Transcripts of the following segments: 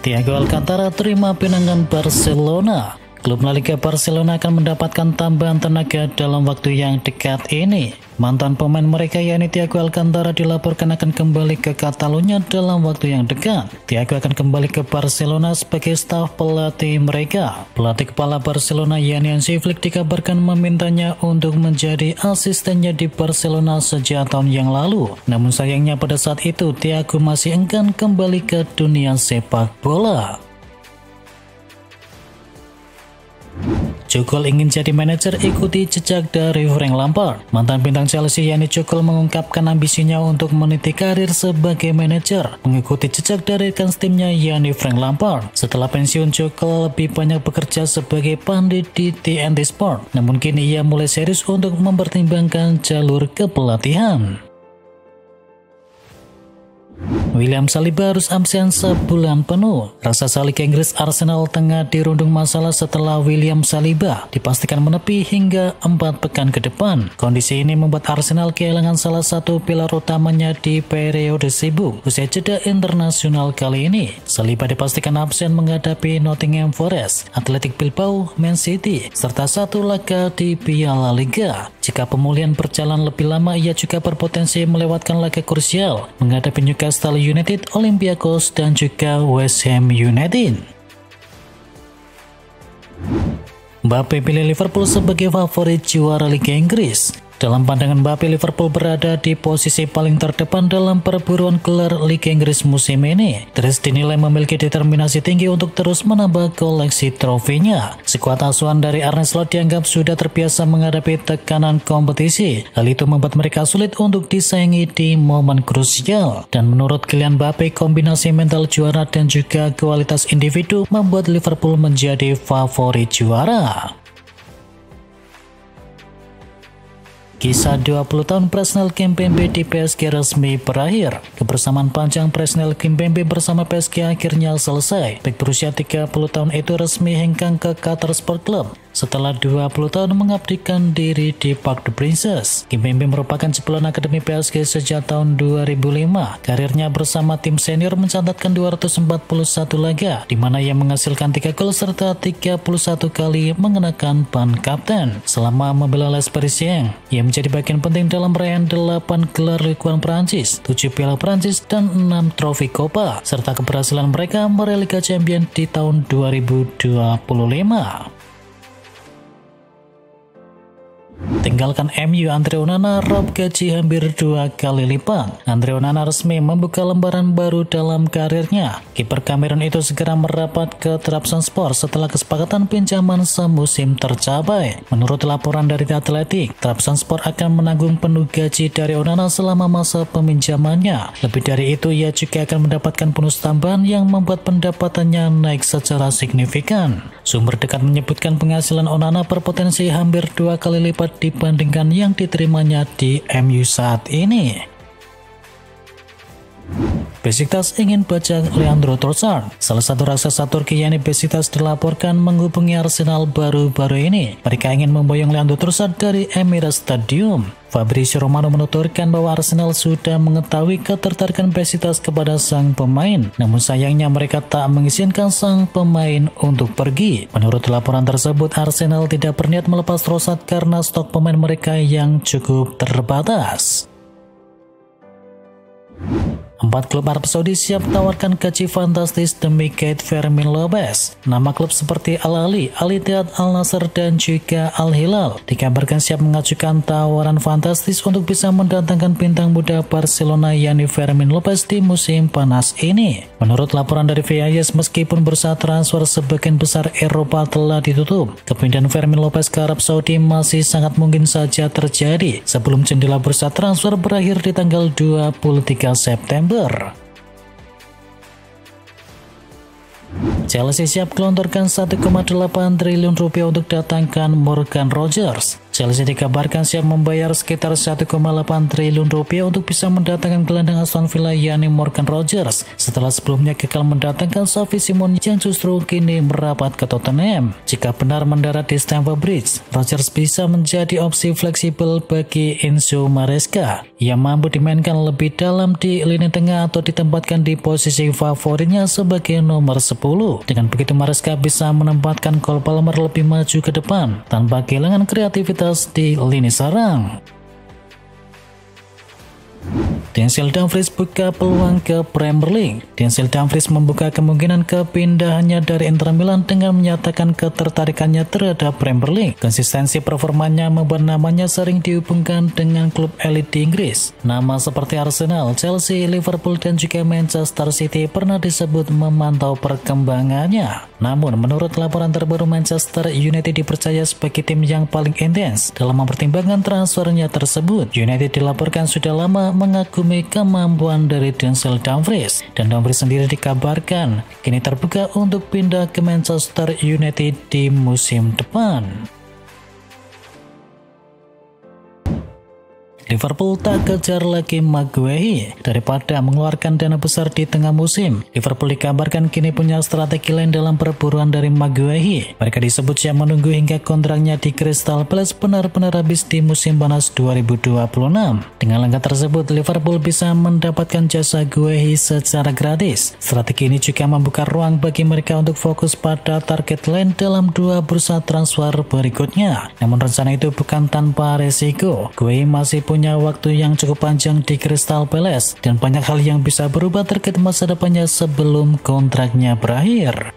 Thiago Alcantara terima pinangan Barcelona. Klub La Liga Barcelona akan mendapatkan tambahan tenaga dalam waktu yang dekat ini. Mantan pemain mereka yakni Thiago Alcantara dilaporkan akan kembali ke Catalunya dalam waktu yang dekat. Thiago akan kembali ke Barcelona sebagai staf pelatih mereka. Pelatih kepala Barcelona yakni Hansi Flick dikabarkan memintanya untuk menjadi asistennya di Barcelona sejak tahun yang lalu. Namun sayangnya pada saat itu Thiago masih enggan kembali ke dunia sepak bola. Tuchel ingin jadi manajer ikuti jejak dari Frank Lampard. Mantan bintang Chelsea yakni Tuchel mengungkapkan ambisinya untuk meniti karir sebagai manajer, mengikuti jejak dari rekan timnya yakni Frank Lampard. Setelah pensiun, Tuchel lebih banyak bekerja sebagai pandit di TNT Sport. Namun kini ia mulai serius untuk mempertimbangkan jalur kepelatihan. William Saliba harus absen sebulan penuh. Raksasa Liga Inggris Arsenal tengah dirundung masalah setelah William Saliba dipastikan menepi hingga 4 pekan ke depan. Kondisi ini membuat Arsenal kehilangan salah satu pilar utamanya di periode sibuk usai jeda internasional kali ini. Saliba dipastikan absen menghadapi Nottingham Forest, Athletic Bilbao, Man City, serta satu laga di Piala Liga. Jika pemulihan berjalan lebih lama, ia juga berpotensi melewatkan laga krusial menghadapi Newcastle United, Olympiakos, dan juga West Ham United. Mbappe pilih Liverpool sebagai favorit juara Liga Inggris. Dalam pandangan Mbappe, Liverpool berada di posisi paling terdepan dalam perburuan gelar Liga Inggris musim ini. Terus dinilai memiliki determinasi tinggi untuk terus menambah koleksi trofinya. Skuad asuhan dari Arne Slot dianggap sudah terbiasa menghadapi tekanan kompetisi. Hal itu membuat mereka sulit untuk disaingi di momen krusial. Dan menurut Kylian Mbappe, kombinasi mental juara dan juga kualitas individu membuat Liverpool menjadi favorit juara. Kisah 20 tahun Presnel Kimpembe di PSG resmi berakhir. Kebersamaan panjang Presnel Kimpembe bersama PSG akhirnya selesai. Bek berusia 30 tahun itu resmi hengkang ke Qatar Sport Club setelah 20 tahun mengabdikan diri di Parc des Princes. Kimpembe merupakan jebolan akademi PSG sejak tahun 2005. Karirnya bersama tim senior mencatatkan 241 laga, di mana ia menghasilkan 3 gol serta 31 kali mengenakan ban kapten. Selama membela Les Parisiens, ia menjadi bagian penting dalam raihan 8 gelar Ligue 1 Prancis, 7 Piala Prancis, dan 6 trofi Copa, serta keberhasilan mereka meraih Liga Champions di tahun 2025. Tinggalkan MU, Andre Onana rob gaji hampir 2 kali lipat. Andre Onana resmi membuka lembaran baru dalam karirnya. Kiper Kamerun itu segera merapat ke Trabzonspor setelah kesepakatan pinjaman semusim tercapai. Menurut laporan dari The Athletic, Trabzonspor akan menanggung penuh gaji dari Onana selama masa peminjamannya. Lebih dari itu, ia juga akan mendapatkan bonus tambahan yang membuat pendapatannya naik secara signifikan. Sumber dekat menyebutkan penghasilan Onana berpotensi hampir 2 kali lipat dibandingkan yang diterimanya di MU saat ini. Besiktas ingin bajak Leandro Trossard. Salah satu raksasa Turki yakni Besiktas dilaporkan menghubungi Arsenal baru-baru ini. Mereka ingin memboyong Leandro Trossard dari Emirates Stadium. Fabrizio Romano menuturkan bahwa Arsenal sudah mengetahui ketertarikan Besiktas kepada sang pemain. Namun sayangnya mereka tak mengizinkan sang pemain untuk pergi. Menurut laporan tersebut, Arsenal tidak berniat melepas Trossard karena stok pemain mereka yang cukup terbatas. 4 klub Arab Saudi siap tawarkan gaji fantastis demi Kate Fermin Lopez. Nama klub seperti Al-Ahly, Al-Ittihad, Al-Nassr, dan juga Al-Hilal dikabarkan siap mengajukan tawaran fantastis untuk bisa mendatangkan bintang muda Barcelona yakni Fermin Lopez di musim panas ini. Menurut laporan dari VIS, meskipun bursa transfer sebagian besar Eropa telah ditutup, kepindahan Fermin Lopez ke Arab Saudi masih sangat mungkin saja terjadi sebelum jendela bursa transfer berakhir di tanggal 23 September. Chelsea siap gelontorkan 1,8 triliun rupiah untuk datangkan Morgan Rogers. Chelsea dikabarkan siap membayar sekitar 1,8 triliun rupiah untuk bisa mendatangkan gelandang Aston Villa yakni Morgan Rogers setelah sebelumnya gagal mendatangkan Xavi Simons yang justru kini merapat ke Tottenham. Jika benar mendarat di Stamford Bridge, Rogers bisa menjadi opsi fleksibel bagi Enzo Maresca yang mampu dimainkan lebih dalam di lini tengah atau ditempatkan di posisi favoritnya sebagai nomor 10. Dengan begitu Maresca bisa menempatkan Cole Palmer lebih maju ke depan tanpa kehilangan kreativitas di lini serang. Denzel Dumfries buka peluang ke Premier League. Denzel Dumfries membuka kemungkinan kepindahannya dari Inter Milan dengan menyatakan ketertarikannya terhadap Premier League. Konsistensi performanya membuat namanya sering dihubungkan dengan klub elit di Inggris. Nama seperti Arsenal, Chelsea, Liverpool, dan juga Manchester City pernah disebut memantau perkembangannya. Namun, menurut laporan terbaru, Manchester United dipercaya sebagai tim yang paling intens dalam mempertimbangkan transfernya tersebut. United dilaporkan sudah lama mengagumi kemampuan dari Denzel Dumfries, dan Dumfries sendiri dikabarkan kini terbuka untuk pindah ke Manchester United di musim depan. Liverpool tak kejar lagi Maguire. Daripada mengeluarkan dana besar di tengah musim, Liverpool dikabarkan kini punya strategi lain dalam perburuan dari Maguire. Mereka disebut siap menunggu hingga kontraknya di Crystal Palace benar-benar habis di musim panas 2026. Dengan langkah tersebut, Liverpool bisa mendapatkan jasa Maguire secara gratis. Strategi ini juga membuka ruang bagi mereka untuk fokus pada target lain dalam dua bursa transfer berikutnya. Namun rencana itu bukan tanpa resiko. Maguire masih punya waktu yang cukup panjang di Crystal Palace dan banyak hal yang bisa berubah terkait masa depannya sebelum kontraknya berakhir.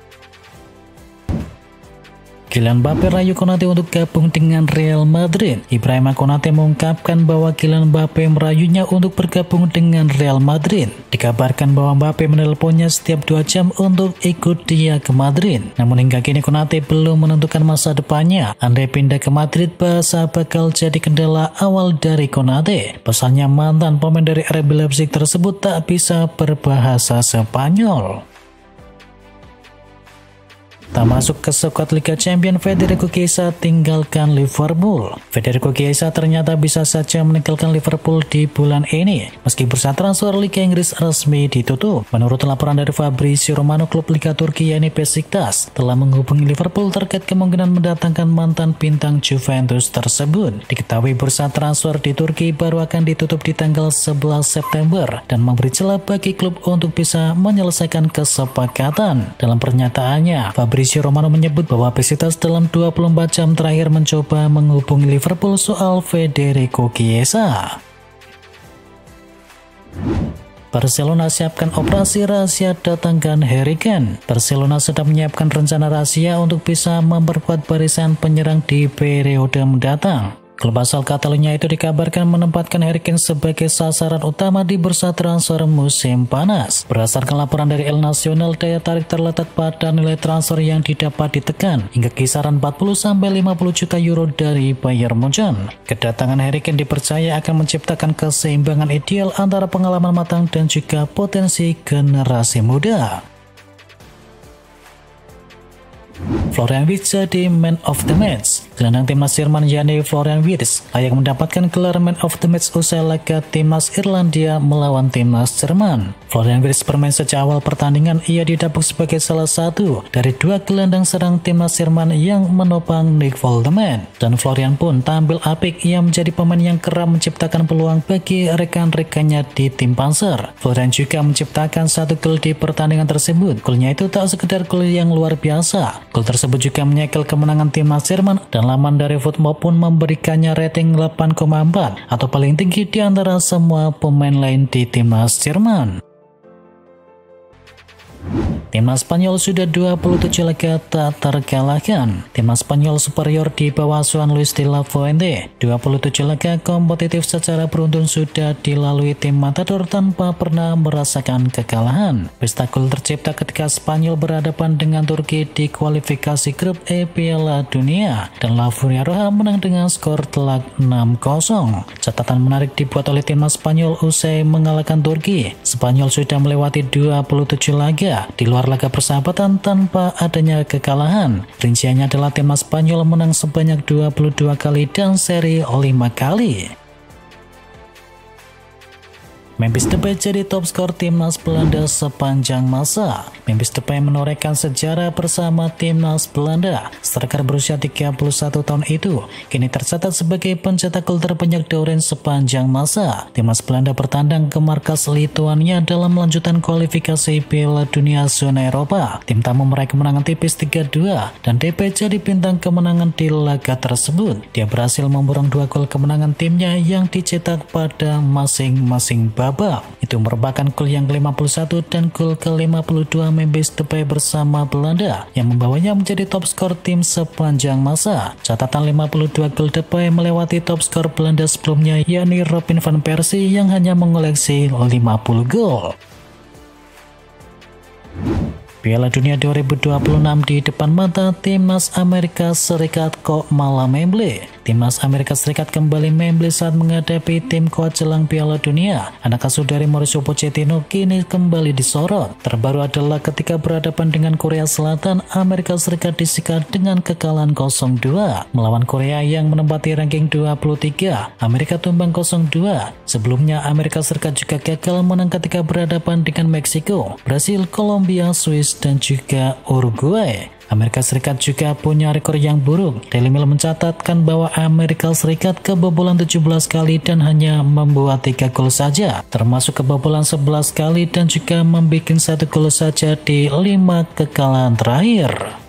Kylian Mbappe rayu Konate untuk gabung dengan Real Madrid. Ibrahima Konate mengungkapkan bahwa Kylian Mbappe merayunya untuk bergabung dengan Real Madrid. Dikabarkan bahwa Mbappe menelponnya setiap 2 jam untuk ikut dia ke Madrid. Namun hingga kini Konate belum menentukan masa depannya. Andai pindah ke Madrid, bahasa bakal jadi kendala awal dari Konate. Pasalnya mantan pemain dari RB Leipzig tersebut tak bisa berbahasa Spanyol. Tak masuk ke skuad Liga Champions, Federico Chiesa tinggalkan Liverpool. Federico Chiesa ternyata bisa saja meninggalkan Liverpool di bulan ini, meski bursa transfer Liga Inggris resmi ditutup. Menurut laporan dari Fabrizio Romano, klub Liga Turki yakni Besiktas telah menghubungi Liverpool terkait kemungkinan mendatangkan mantan bintang Juventus tersebut. Diketahui bursa transfer di Turki baru akan ditutup di tanggal 11 September dan memberi celah bagi klub untuk bisa menyelesaikan kesepakatan. Dalam pernyataannya, Fabrizio Romano menyebut bahwa Besiktas dalam 24 jam terakhir mencoba menghubungi Liverpool soal Federico Chiesa. Barcelona siapkan operasi rahasia datangkan Harry Kane. Barcelona sedang menyiapkan rencana rahasia untuk bisa memperkuat barisan penyerang di periode mendatang. Klub asal Catalunya itu dikabarkan menempatkan Harry Kane sebagai sasaran utama di bursa transfer musim panas. Berdasarkan laporan dari El Nacional, daya tarik terletak pada nilai transfer yang didapat ditekan hingga kisaran 40–50 juta euro dari Bayern Munchen. Kedatangan Harry Kane dipercaya akan menciptakan keseimbangan ideal antara pengalaman matang dan juga potensi generasi muda. Florian Wirtz jadi Man of the Match. Gelandang timnas Jerman yakni Florian Wirtz layak mendapatkan gelar Man of the Match usai laga timnas Irlandia melawan timnas Jerman. Florian Wirtz bermain sejak awal pertandingan. Ia didapuk sebagai salah satu dari 2 gelandang serang timnas Jerman yang menopang Nick Voldeman. Dan Florian pun tampil apik. Ia menjadi pemain yang kerap menciptakan peluang bagi rekan-rekannya di tim Panzer. Florian juga menciptakan 1 gol di pertandingan tersebut. Golnya itu tak sekedar gol yang luar biasa. Gol tersebut juga menyekel kemenangan timnas Jerman dan laman dari Football pun memberikannya rating 8,4 atau paling tinggi di antara semua pemain lain di timnas Jerman. Timnas Spanyol sudah 27 laga tak terkalahkan. Timnas Spanyol superior di bawah asuhan Luis de la Fuente. 27 laga kompetitif secara beruntun sudah dilalui tim Matador tanpa pernah merasakan kekalahan. Pesta gol tercipta ketika Spanyol berhadapan dengan Turki di kualifikasi grup E Piala Dunia dan La Furia menang dengan skor telak 6-0. Catatan menarik dibuat oleh timnas Spanyol usai mengalahkan Turki. Spanyol sudah melewati 27 laga di luar menggelar laga persahabatan tanpa adanya kekalahan. Rinciannya adalah timnas Spanyol menang sebanyak 22 kali dan seri 5 kali. Memphis Depay jadi top skor timnas Belanda sepanjang masa. Memphis Depay menorehkan sejarah bersama timnas Belanda. Striker berusia 31 tahun itu kini tercatat sebagai pencetak gol terbanyak di orange sepanjang masa. Timnas Belanda bertandang ke markas Lituania dalam lanjutan kualifikasi Piala Dunia zona Eropa. Tim tamu meraih kemenangan tipis 3-2 dan Depay jadi bintang kemenangan di laga tersebut. Dia berhasil memborong 2 gol kemenangan timnya yang dicetak pada masing-masing babak. Itu merupakan gol yang ke-51 dan gol ke-52 Memphis Depay bersama Belanda yang membawanya menjadi top skor tim sepanjang masa. Catatan 52 gol Depay melewati top skor Belanda sebelumnya, yakni Robin van Persie yang hanya mengoleksi 50 gol. Piala Dunia 2026 di depan mata timnas Amerika Serikat kok malah memble. Timnas Amerika Serikat kembali memble saat menghadapi tim kuat jelang Piala Dunia. Anak asuh dari Mauricio Pochettino kini kembali disorot. Terbaru adalah ketika berhadapan dengan Korea Selatan, Amerika Serikat disikat dengan kekalahan 0-2. Melawan Korea yang menempati ranking 23, Amerika tumbang 0-2. Sebelumnya Amerika Serikat juga gagal menang ketika berhadapan dengan Meksiko, Brasil, Kolombia, Swiss, dan juga Uruguay. Amerika Serikat juga punya rekor yang buruk. Daily Mail mencatatkan bahwa Amerika Serikat kebobolan 17 kali dan hanya membuat 3 gol saja, termasuk kebobolan 11 kali dan juga membuat 1 gol saja di 5 kekalahan terakhir.